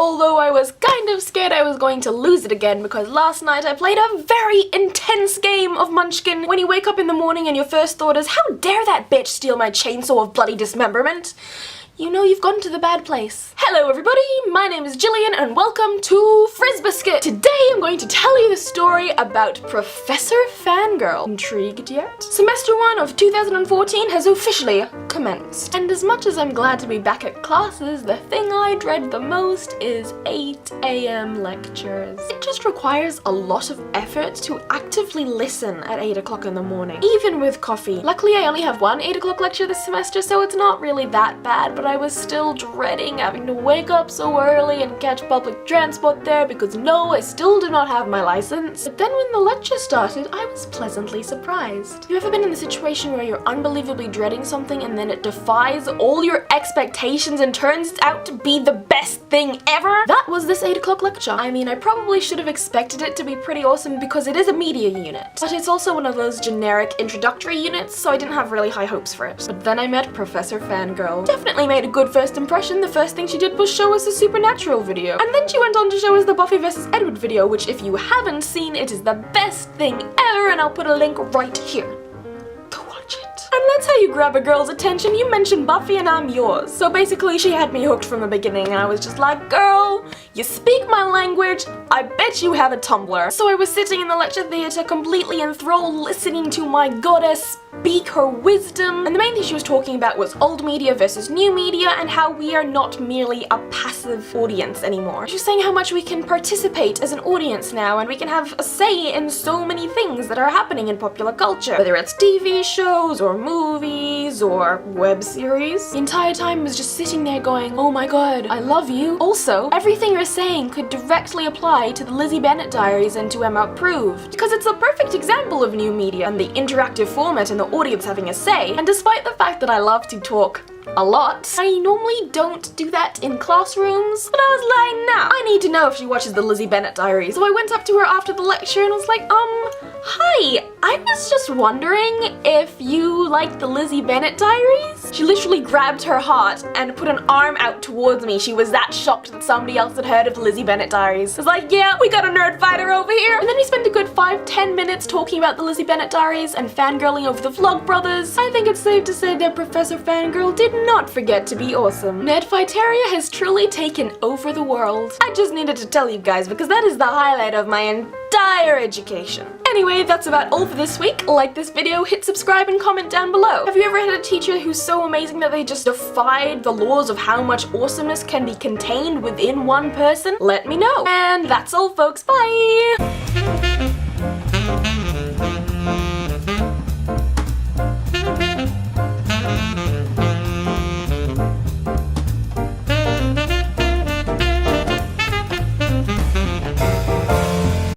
although I was kind of scared I was going to lose it again because last night I played a very intense game of Munchkin. When you wake up in the morning and your first thought is, how dare that bitch steal my chainsaw of bloody dismemberment? You know you've gone to the bad place. Hello everybody, my name is Jillian and welcome to Frizzbiscuit. Today I'm going to tell you the story about Professor Fangirl. Intrigued yet? Semester 1 of 2014 has officially commenced. And as much as I'm glad to be back at classes, the thing I dread the most is 8 AM lectures. It just requires a lot of effort to actively listen at 8 o'clock in the morning, even with coffee. Luckily I only have one 8 o'clock lecture this semester, so it's not really that bad, but I was still dreading having to wake up so early and catch public transport there because no, I still do not have my license. But then when the lecture started, I was pleasantly surprised. Have you ever been in the situation where you're unbelievably dreading something and then it defies all your expectations and turns out to be the best thing ever? That was this 8 o'clock lecture. I mean, I probably should have expected it to be pretty awesome because it is a media unit, but it's also one of those generic introductory units, so I didn't have really high hopes for it. But then I met Professor Fangirl. Definitely made a good first impression. The first thing she did was show us a Supernatural video, and then she went on to show us the Buffy vs. Edward video, which if you haven't seen, it is the best thing ever, and I'll put a link right here. Go watch it. And that's how you grab a girl's attention. You mention Buffy and I'm yours. So basically she had me hooked from the beginning and I was just like, girl, you speak my language, I bet you have a Tumblr. So I was sitting in the lecture theatre completely enthralled, listening to my goddess speak her wisdom, and the main thing she was talking about was old media versus new media and how we are not merely a passive audience anymore. She was saying how much we can participate as an audience now and we can have a say in so many things that are happening in popular culture, whether it's TV shows or movies or web series. The entire time I was just sitting there going, oh my god, I love you. Also, everything you're saying could directly apply to the Lizzie Bennet diaries and to Emma Approved, because it's a perfect example of new media and the interactive format and the audience having a say. And despite the fact that I love to talk a lot, I normally don't do that in classrooms, but I was like, nah, I need to know if she watches the Lizzie Bennet diaries. So I went up to her after the lecture and was like, hi, I was just wondering if you like the Lizzie Bennet diaries? She literally grabbed her heart and put an arm out towards me. She was that shocked that somebody else had heard of the Lizzie Bennet diaries. I was like, yeah, we got a nerd fighter over here. And then we spent a good 5-10 minutes talking about the Lizzie Bennet diaries and fangirling over the Vlogbrothers. I think it's safe to say that Professor Fangirl did not forget to be awesome. Nerdfighteria has truly taken over the world. I just needed to tell you guys because that is the highlight of my entire education. Anyway, that's about all for this week. Like this video, hit subscribe and comment down below. Have you ever had a teacher who's so amazing that they just defied the laws of how much awesomeness can be contained within one person? Let me know. And that's all folks, bye!